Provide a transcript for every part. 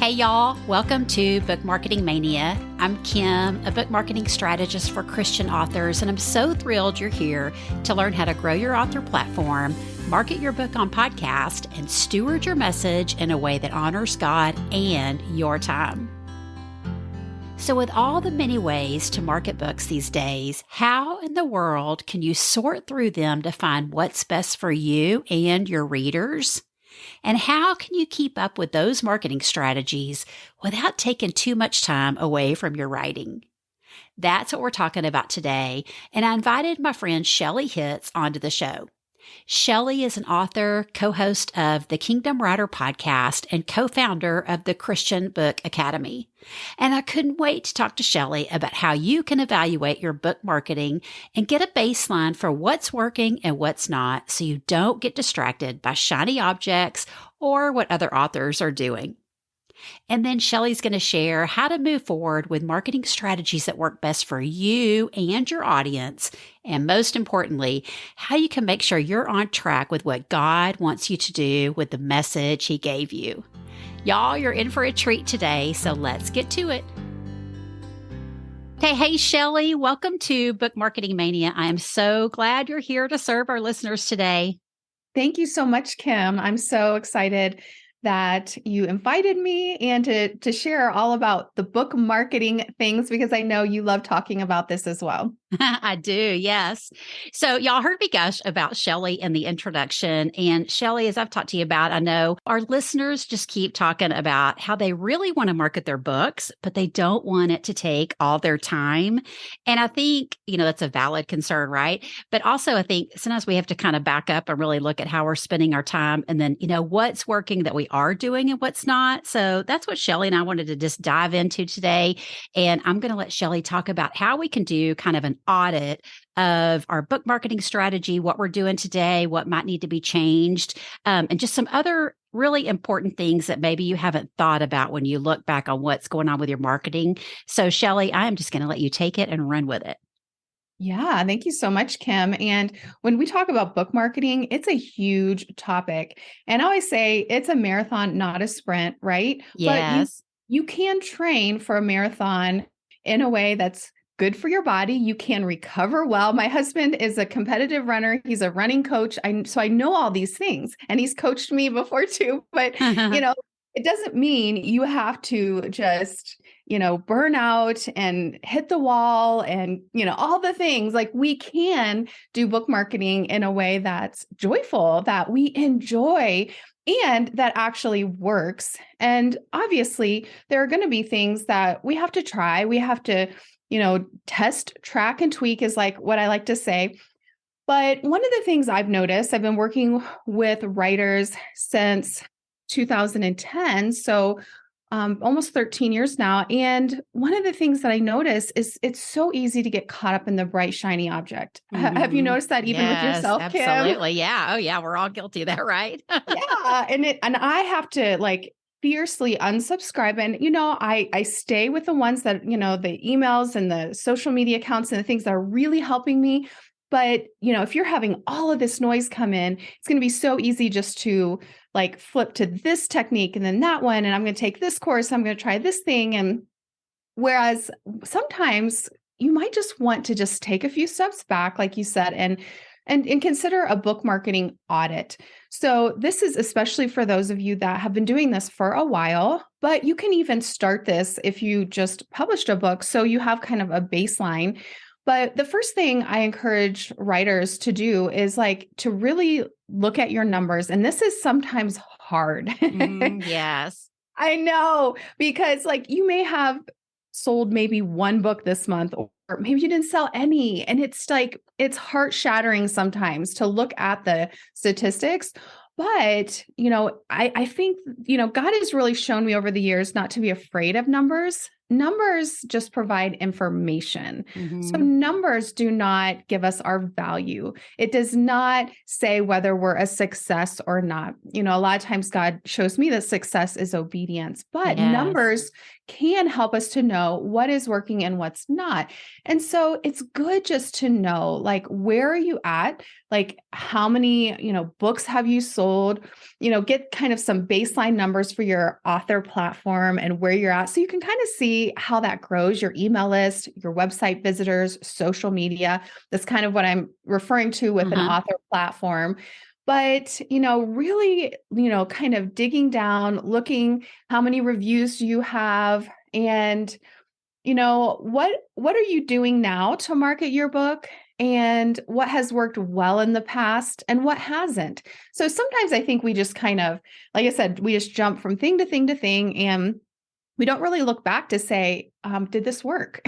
Hey y'all, welcome to Book Marketing Mania. I'm Kim, a book marketing strategist for Christian authors, and I'm so thrilled you're here to learn how to grow your author platform, market your book on podcast, and steward your message in a way that honors God and your time. So with all the many ways to market books these days, how in the world can you sort through them to find what's best for you and your readers? And how can you keep up with those marketing strategies without taking too much time away from your writing? That's what we're talking about today, and I invited my friend Shelley Hitz onto the show. Shelley is an author, co-host of the Kingdom Writer podcast, and co-founder of the Christian Book Academy. And I couldn't wait to talk to Shelley about how you can evaluate your book marketing and get a baseline for what's working and what's not, so you don't get distracted by shiny objects or what other authors are doing. And then Shelley's going to share how to move forward with marketing strategies that work best for you and your audience. And most importantly, how you can make sure you're on track with what God wants you to do with the message He gave you. Y'all, you're in for a treat today, so let's get to it. Hey, Shelley, welcome to Book Marketing Mania. I am so glad you're here to serve our listeners today. Thank you so much, Kim. I'm so excited that you invited me and to share all about the book marketing things, because I know you love talking about this as well. I do, yes. So y'all heard me gush about Shelley in the introduction. And Shelley, as I've talked to you about, I know our listeners just keep talking about how they really want to market their books, but they don't want it to take all their time. And I think, that's a valid concern, right? But also I think sometimes we have to kind of back up and really look at how we're spending our time and then, what's working that we are doing and what's not. So that's what Shelley and I wanted to just dive into today. And I'm going to let Shelley talk about how we can do kind of an audit of our book marketing strategy, what we're doing today, what might need to be changed, and just some other really important things that maybe you haven't thought about when you look back on what's going on with your marketing. So Shelley, I am just going to let you take it and run with it. Yeah, thank you so much, Kim. And when we talk about book marketing, it's a huge topic. And I always say it's a marathon, not a sprint, right? Yes. But you can train for a marathon in a way that's good for your body. You can recover well. My husband is a competitive runner. He's a running coach. So I know all these things, and he's coached me before too. But, it doesn't mean you have to just, burn out and hit the wall and, all the things. Like, we can do book marketing in a way that's joyful, that we enjoy, and that actually works. And obviously, there are going to be things that we have to try. We have to test, track, and tweak is like what I like to say. But one of the things I've noticed, I've been working with writers since 2010, so almost 13 years now. And one of the things that I notice is it's so easy to get caught up in the bright, shiny object. Mm-hmm. Have you noticed that even with yourself, Kim? Absolutely. Yeah. Oh, yeah. We're all guilty of that, right? Yeah. And I have to fiercely unsubscribe. And, I stay with the ones that, the emails and the social media accounts and the things that are really helping me. But, if you're having all of this noise come in, it's going to be so easy just to flip to this technique and then that one. And I'm going to take this course. I'm going to try this thing. And whereas sometimes you might just want to just take a few steps back, like you said, and consider a book marketing audit. So this is especially for those of you that have been doing this for a while, but you can even start this if you just published a book, so you have kind of a baseline. But the first thing I encourage writers to do is to really look at your numbers. And this is sometimes hard. Yes. I know, because you may have sold maybe one book this month, or maybe you didn't sell any. And it's heart shattering sometimes to look at the statistics. But, I think, God has really shown me over the years not to be afraid of numbers, numbers just provide information. So Mm-hmm. numbers do not give us our value. It does not say whether we're a success or not. A lot of times God shows me that success is obedience, but Yes. numbers can help us to know what is working and what's not. And so it's good just to know, like, where are you at? Like, how many, books have you sold? Get kind of some baseline numbers for your author platform and where you're at. So you can kind of see how that grows, your email list, your website visitors, social media. That's kind of what I'm referring to with an Uh-huh. author platform. But, really, kind of digging down, looking how many reviews do you have, and what are you doing now to market your book, and what has worked well in the past and what hasn't. So sometimes I think we just kind of, like I said, we just jump from thing to thing to thing, and we don't really look back to say, did this work?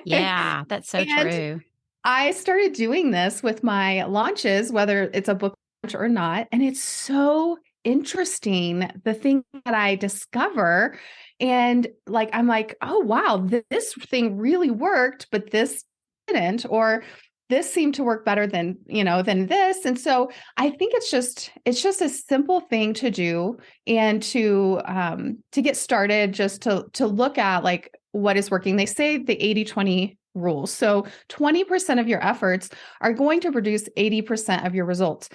Yeah, that's so And true. I started doing this with my launches, whether it's a book launch or not. And it's so interesting, the thing that I discover. And like, I'm like, oh, wow, this thing really worked, but this didn't, or this seemed to work better than this. And so I think it's just a simple thing to do, and to get started, just to look at like what is working. They say the 80-20 rule. So 20% of your efforts are going to produce 80% of your results.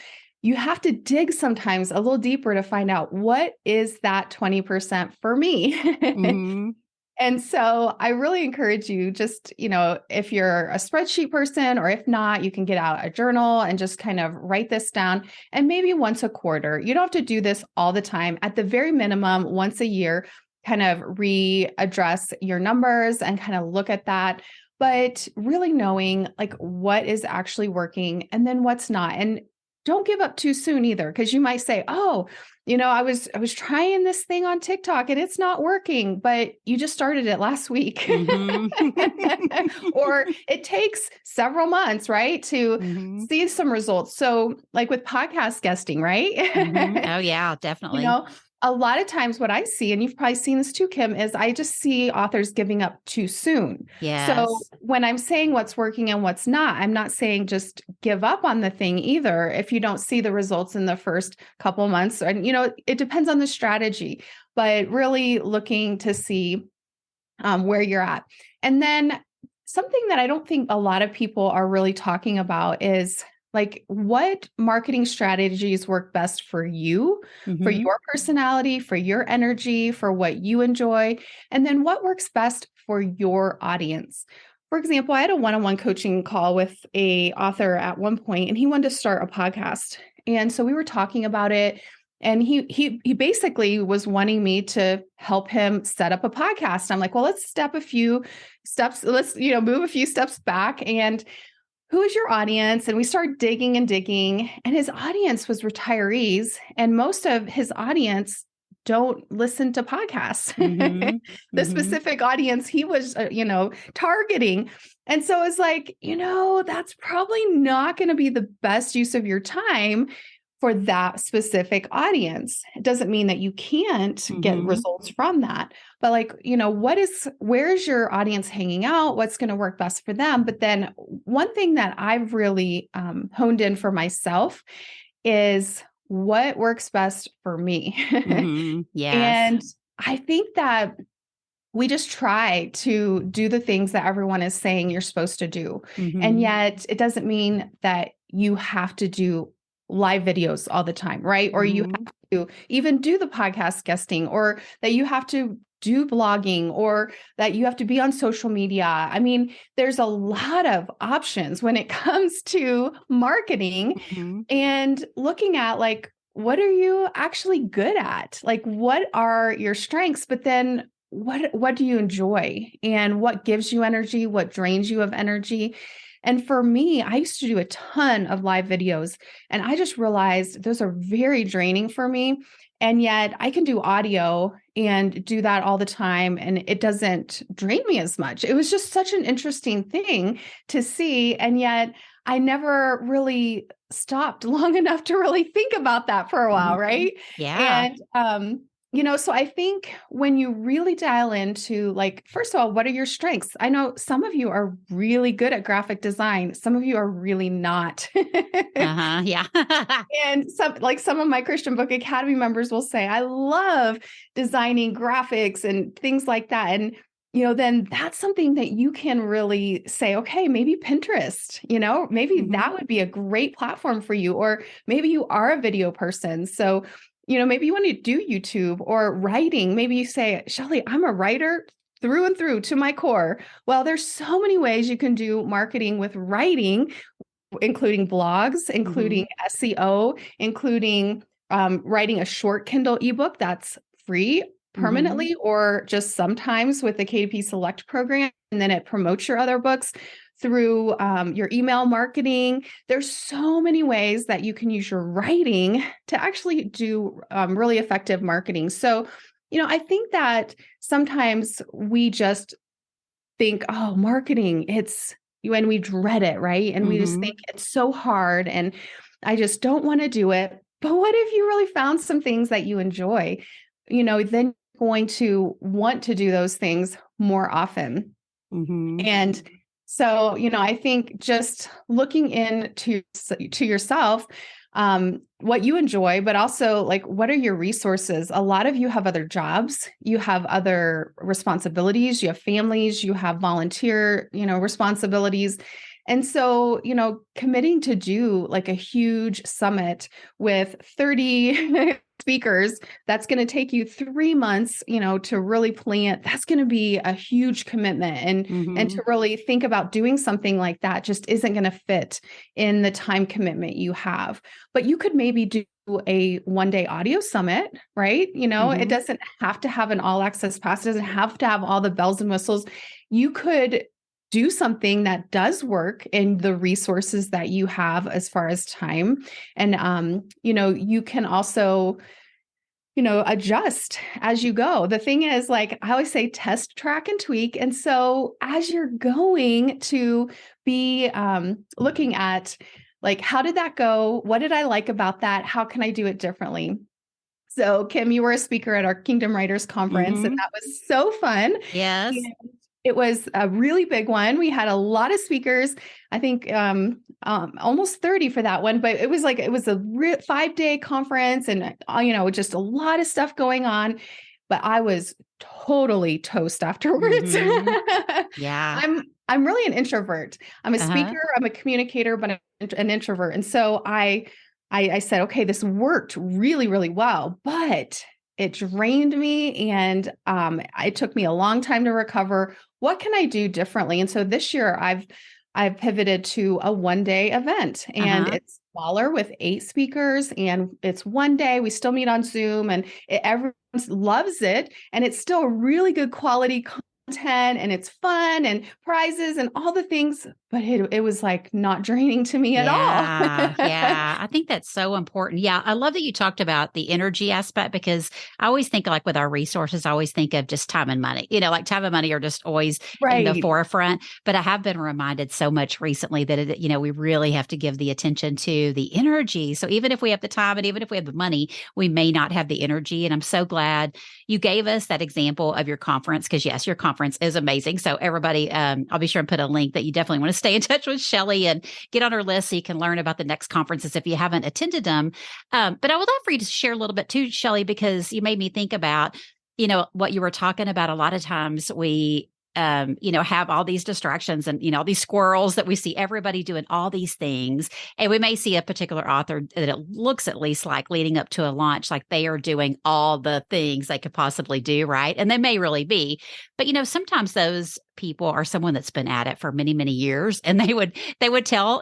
You have to dig sometimes a little deeper to find out, what is that 20% for me? Mm-hmm. And so I really encourage you, just, if you're a spreadsheet person, or if not, you can get out a journal and just kind of write this down, and maybe once a quarter. You don't have to do this all the time. At the very minimum, once a year, kind of readdress your numbers and kind of look at that. But really knowing like what is actually working and then what's not. And don't give up too soon either, because you might say, oh, I was trying this thing on TikTok and it's not working, but you just started it last week. Mm-hmm. Or it takes several months, right, to Mm-hmm. see some results. So like with podcast guesting, right? Mm-hmm. Oh, yeah, You definitely. know, a lot of times what I see, and you've probably seen this too, Kim, is I just see authors giving up too soon. So Yes. when I'm saying what's working and what's not, I'm not saying just give up on the thing either if you don't see the results in the first couple months. And, it depends on the strategy, but really looking to see where you're at. And then something that I don't think a lot of people are really talking about is like, what marketing strategies work best for you, for Mm-hmm. your personality, for your energy, for what you enjoy, and then what works best for your audience. For example, I had a one-on-one coaching call with a author at one point, and he wanted to start a podcast. And so we were talking about it. And he basically was wanting me to help him set up a podcast. I'm like, well, let's step a few steps. Let's, move a few steps back. And who is your audience? And we started digging and digging. And his audience was retirees. And most of his audience don't listen to podcasts. Mm-hmm. The Mm-hmm. specific audience he was, targeting. And so it's like, that's probably not going to be the best use of your time for that specific audience. It doesn't mean that you can't get Mm-hmm. results from that, but like, where's your audience hanging out? What's going to work best for them? But then one thing that I've really honed in for myself is what works best for me. Mm-hmm. Yes. And I think that we just try to do the things that everyone is saying you're supposed to do. And Mm-hmm. yet it doesn't mean that you have to do live videos all the time, right? Or you Mm-hmm. have to even do the podcast guesting, or that you have to do blogging, or that you have to be on social media. I mean, there's a lot of options when it comes to marketing, Mm-hmm. and looking at like, what are you actually good at? Like, what are your strengths? But then what do you enjoy, and what gives you energy? What drains you of energy? And for me, I used to do a ton of live videos, and I just realized those are very draining for me. And yet I can do audio and do that all the time, and it doesn't drain me as much. It was just such an interesting thing to see. And yet I never really stopped long enough to really think about that for a while, Mm-hmm. right? Yeah. And So I think when you really dial into, like, first of all, what are your strengths? I know some of you are really good at graphic design. Some of you are really not. Uh-huh. Yeah. And some of my Christian Book Academy members will say, I love designing graphics and things like that. And, then that's something that you can really say, okay, maybe Pinterest, maybe that would be a great platform for you. Or maybe you are a video person. So, maybe you want to do YouTube or writing. Maybe you say, Shelley, I'm a writer through and through to my core. Well, there's so many ways you can do marketing with writing, including blogs, including SEO, including writing a short Kindle ebook that's free permanently, or just sometimes with the KDP Select program, and then it promotes your other books through your email marketing. There's so many ways that you can use your writing to actually do really effective marketing. So, I think that sometimes we just think, oh, marketing, it's when we dread it, right? And we just think it's so hard and I just don't want to do it. But what if you really found some things that you enjoy? Then you're going to want to do those things more often. And so, I think just looking into to yourself, what you enjoy, but also like, what are your resources? A lot of you have other jobs, you have other responsibilities, you have families, you have volunteer, responsibilities. And so, committing to do like a huge summit with 30 speakers, that's going to take you 3 months, to really plan. That's going to be a huge commitment. And to really think about doing something like that just isn't going to fit in the time commitment you have. But you could maybe do a 1-day audio summit, right? It doesn't have to have an all access pass. It doesn't have to have all the bells and whistles. You could do something that does work in the resources that you have as far as time. And, you can also, adjust as you go. The thing is, like I always say, test, track, and tweak. And so as you're going to be looking at, like, how did that go? What did I like about that? How can I do it differently? So, Kim, you were a speaker at our Kingdom Writers Conference, and that was so fun. Yes. And it was a really big one. We had a lot of speakers, I think almost 30 for that one, but it was a 5-day conference and, just a lot of stuff going on, but I was totally toast afterwards. Yeah. I'm really an introvert. I'm a speaker, I'm a communicator, but I'm an introvert. And so I said, okay, this worked really, really well, but it drained me and it took me a long time to recover. What can I do differently? And so this year I've pivoted to a 1-day event, and it's smaller with 8 speakers, and it's 1 day. We still meet on Zoom, and everyone loves it. And it's still really good quality content, and it's fun and prizes and all the things, but it was like not draining to me at all. Yeah. I think that's so important. Yeah. I love that you talked about the energy aspect, because I always think, like, with our resources, I always think of just time and money, like time and money are just always in the forefront. But I have been reminded so much recently that, we really have to give the attention to the energy. So even if we have the time and even if we have the money, we may not have the energy. And I'm so glad you gave us that example of your conference, because yes, your conference is amazing. So everybody, I'll be sure and put a link that you definitely want to stay in touch with Shelley and get on her list so you can learn about the next conferences if you haven't attended them. But I would love for you to share a little bit too, Shelley, because you made me think about, what you were talking about. A lot of times we, have all these distractions and, all these squirrels that we see everybody doing all these things. And we may see a particular author that it looks at least like leading up to a launch, like they are doing all the things they could possibly do. Right. And they may really be, but, sometimes those people are someone that's been at it for many, many years. And they would tell,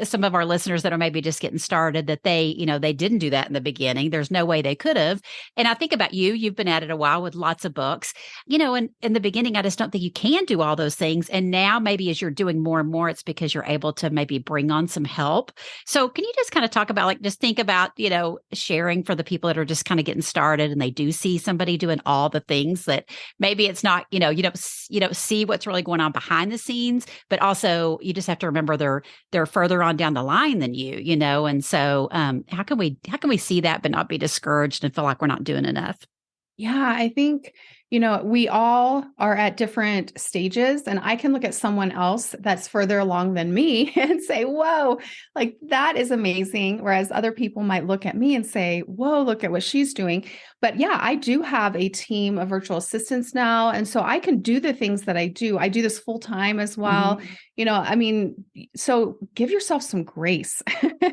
some of our listeners that are maybe just getting started that they didn't do that in the beginning. There's no way they could have. And I think about you've been at it a while with lots of books, and in the beginning, I just don't think you can do all those things. And now maybe as you're doing more and more, it's because you're able to maybe bring on some help. So can you just kind of talk about, like, just think about, sharing for the people that are just kind of getting started and they do see somebody doing all the things that maybe it's not, you don't see what's really going on behind the scenes, but also you just have to remember they're further on down the line than you. And so how can we see that but not be discouraged and feel like we're not doing enough? Yeah, I think, we all are at different stages, and I can look at someone else that's further along than me and say, whoa, like that is amazing. Whereas other people might look at me and say, whoa, look at what she's doing. But yeah, I do have a team of virtual assistants now. And so I can do the things that I do. I do this full time as well. Mhm. I mean, so give yourself some grace.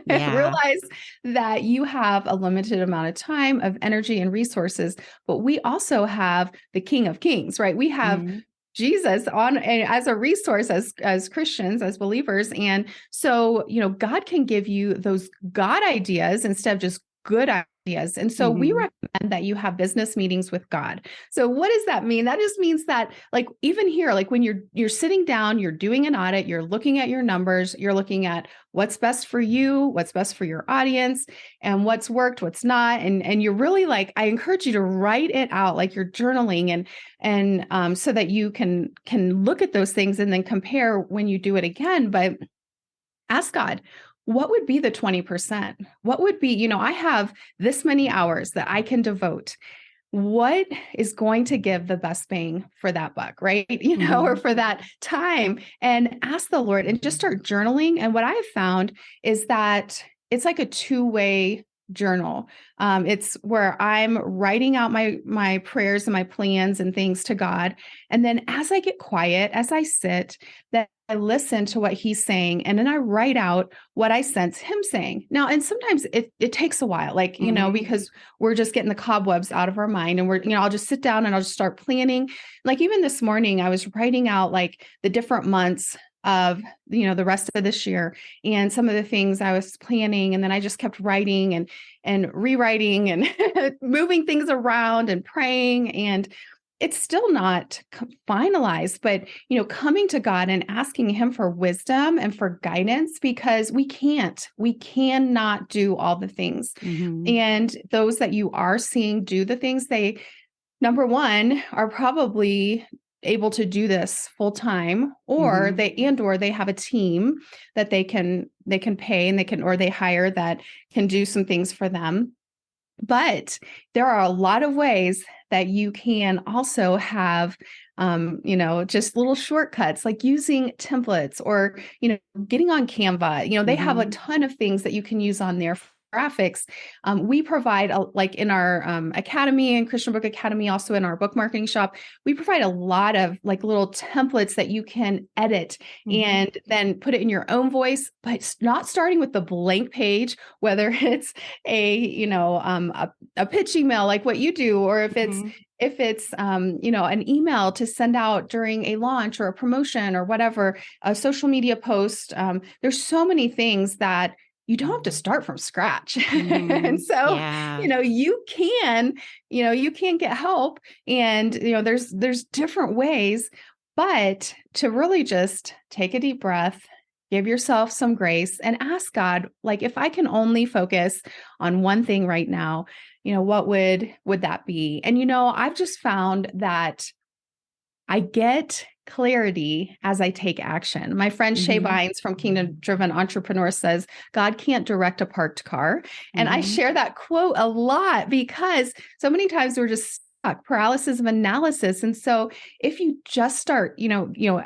Yeah. Realize that you have a limited amount of time, of energy, and resources, but we also have the King of Kings, right? We have Mhm. Jesus on as a resource as Christians, as believers. And so, God can give you those God ideas instead of just good ideas. And so we Mhm. recommend that you have business meetings with God. So what does that mean? That just means that like even here, like when you're sitting down, you're doing an audit, you're looking at your numbers, you're looking at what's best for you, what's best for your audience, and what's worked, what's not. And you're really like, I encourage you to write it out, like you're journaling and so that you can look at those things and then compare when you do it again. But ask God, what would be the 20%? What would be, I have this many hours that I can devote. What is going to give the best bang for that buck, right? Or Mhm. for that time, and ask the Lord and just start journaling. And what I have found is that it's like a two-way journal. It's where I'm writing out my prayers and my plans and things to God. And then as I get quiet, as I sit, that I listen to what he's saying, and then I write out what I sense him saying. Now, and sometimes it takes a while, like, Mhm. because we're just getting the cobwebs out of our mind, and I'll just sit down and I'll just start planning. Like even this morning, I was writing out like the different months of, the rest of this year and some of the things I was planning. And then I just kept writing and rewriting and moving things around and praying. And it's still not finalized, but coming to God and asking him for wisdom and for guidance, because we cannot do all the things. Mhm. And those that you are seeing do the things, they, number one, are probably able to do this full time, or Mhm. they have a team that they can pay, and they hire that can do some things for them. But there are a lot of ways that you can also have, just little shortcuts, like using templates or, getting on Canva. They have a Mhm. ton of things that you can use on there for graphics. We provide, like in our academy and Christian Book Academy, also in our book marketing shop, we provide a lot of like little templates that you can edit Mhm. and then put it in your own voice, but not starting with the blank page, whether it's a pitch email like what you do, or Mhm. if it's an email to send out during a launch or a promotion or whatever, a social media post. There's so many things that you don't have to start from scratch. And Mhm. so, Yeah. you can get help, and there's different ways, but to really just take a deep breath, give yourself some grace, and ask God, like, if I can only focus on one thing right now, what would that be? And I've just found that I get clarity as I take action. My friend Shay Mhm. Bynes from Kingdom Driven Entrepreneur says, God can't direct a parked car. And I Mhm. share that quote a lot because so many times we're just stuck, paralysis of analysis. And so if you just start,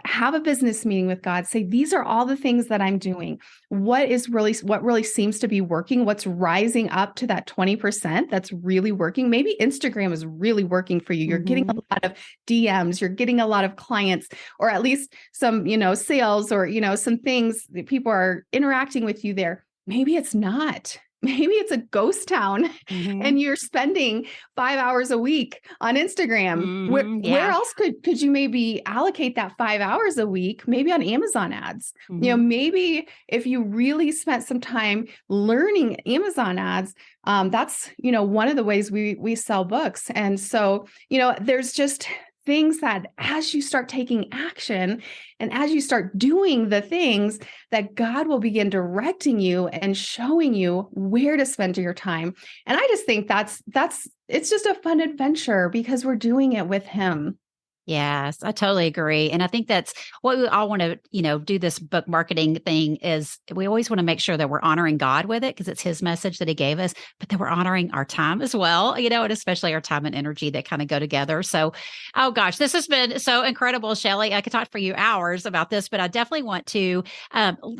have a business meeting with God, say, these are all the things that I'm doing. What really seems to be working? What's rising up to that 20% that's really working? Maybe Instagram is really working for you. You're getting a Mhm. lot of DMs, you're getting a lot of clients, or at least some, sales, or, some things that people are interacting with you there. Maybe it's not. Maybe it's a ghost town Mhm. and you're spending 5 hours a week on Instagram. Mhm. Where Yeah. else could you maybe allocate that 5 hours a week? Maybe on Amazon ads. Mhm. Maybe if you really spent some time learning Amazon ads, that's, one of the ways we sell books. And so, there's just things that as you start taking action and as you start doing the things, that God will begin directing you and showing you where to spend your time. And I just think that's it's just a fun adventure because we're doing it with him. Yes, I totally agree. And I think that's what we all want to, do this book marketing thing is we always want to make sure that we're honoring God with it because it's his message that he gave us, but that we're honoring our time as well, and especially our time and energy that kind of go together. So, oh gosh, this has been so incredible, Shelley. I could talk for you hours about this, but I definitely want to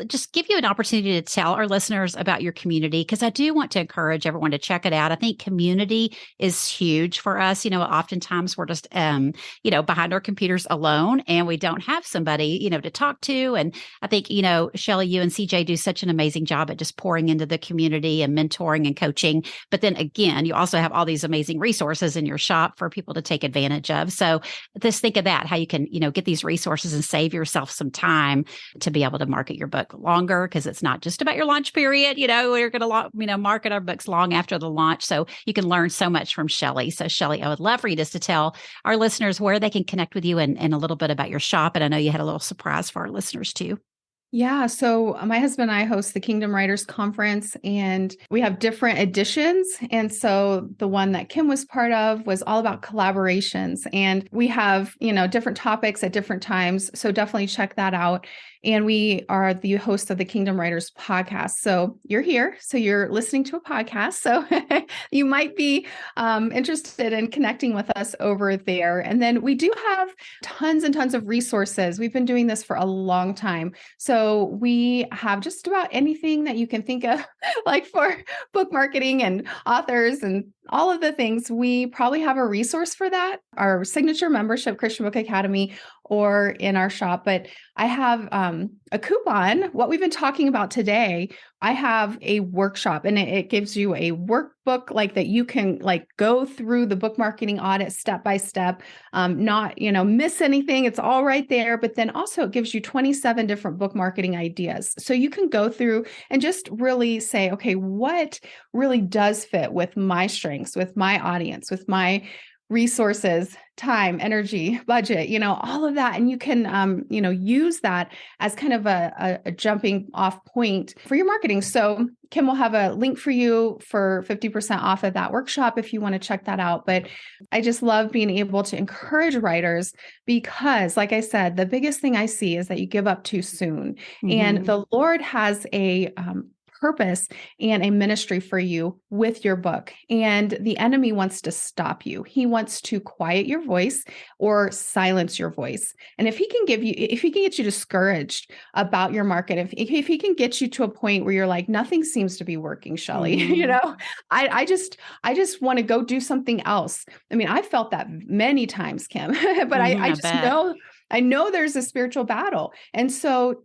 just give you an opportunity to tell our listeners about your community because I do want to encourage everyone to check it out. I think community is huge for us. Oftentimes we're just, behind our computers alone and we don't have somebody, to talk to. And I think, Shelley, you and CJ do such an amazing job at just pouring into the community and mentoring and coaching. But then again, you also have all these amazing resources in your shop for people to take advantage of. So just think of that, how you can, get these resources and save yourself some time to be able to market your book longer because it's not just about your launch period. We're going to, market our books long after the launch. So you can learn so much from Shelley. So Shelley, I would love for you just to tell our listeners where they can connect with you and a little bit about your shop. And I know you had a little surprise for our listeners too. Yeah. So my husband and I host the Kingdom Writers Conference, and we have different editions. And so the one that Kim was part of was all about collaborations. And we have, different topics at different times. So definitely check that out. And we are the host of the Kingdom Writers podcast. So you're here. So you're listening to a podcast. So you might be interested in connecting with us over there. And then we do have tons and tons of resources. We've been doing this for a long time. So we have just about anything that you can think of, like for book marketing and authors and all of the things. We probably have a resource for that, our signature membership, Christian Book Academy, or in our shop. But I have a coupon. What we've been talking about today, I have a workshop, and it gives you a workbook like that you can go through the book marketing audit step by step, not, miss anything. It's all right there. But then also it gives you 27 different book marketing ideas. So you can go through and just really say, okay, what really does fit with my strengths, with my audience, with my resources, time, energy, budget, all of that. And you can, use that as kind of a jumping off point for your marketing. So Kim will have a link for you for 50% off of that workshop if you want to check that out. But I just love being able to encourage writers because, like I said, the biggest thing I see is that you give up too soon. Mm-hmm. And the Lord has a purpose and a ministry for you with your book. And the enemy wants to stop you. He wants to quiet your voice or silence your voice. And if he can get you discouraged about your market, if he can get you to a point where you're like, nothing seems to be working, Shelley, mm-hmm. I just want to go do something else. I mean, I felt that many times, Kim, but mm-hmm, I know there's a spiritual battle. And so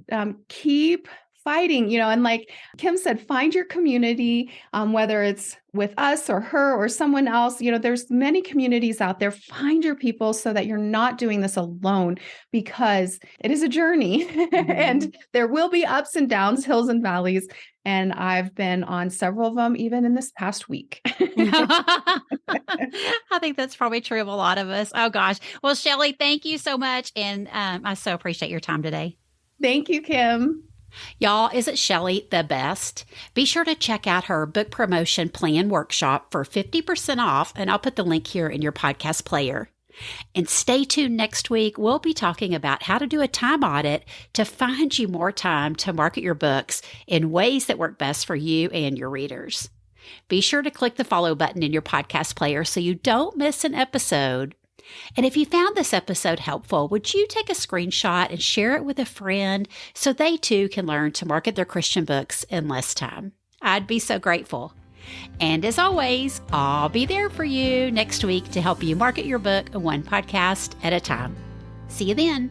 keep fighting, and like Kim said, find your community, whether it's with us or her or someone else. There's many communities out there. Find your people so that you're not doing this alone, because it is a journey mm-hmm. and there will be ups and downs, hills and valleys. And I've been on several of them, even in this past week. I think that's probably true of a lot of us. Oh gosh. Well, Shelley, thank you so much. And I so appreciate your time today. Thank you, Kim. Y'all, isn't Shelley the best? Be sure to check out her book promotion plan workshop for 50% off, and I'll put the link here in your podcast player. And stay tuned next week. We'll be talking about how to do a time audit to find you more time to market your books in ways that work best for you and your readers. Be sure to click the follow button in your podcast player so you don't miss an episode. And if you found this episode helpful, would you take a screenshot and share it with a friend so they too can learn to market their Christian books in less time? I'd be so grateful. And as always, I'll be there for you next week to help you market your book one podcast at a time. See you then.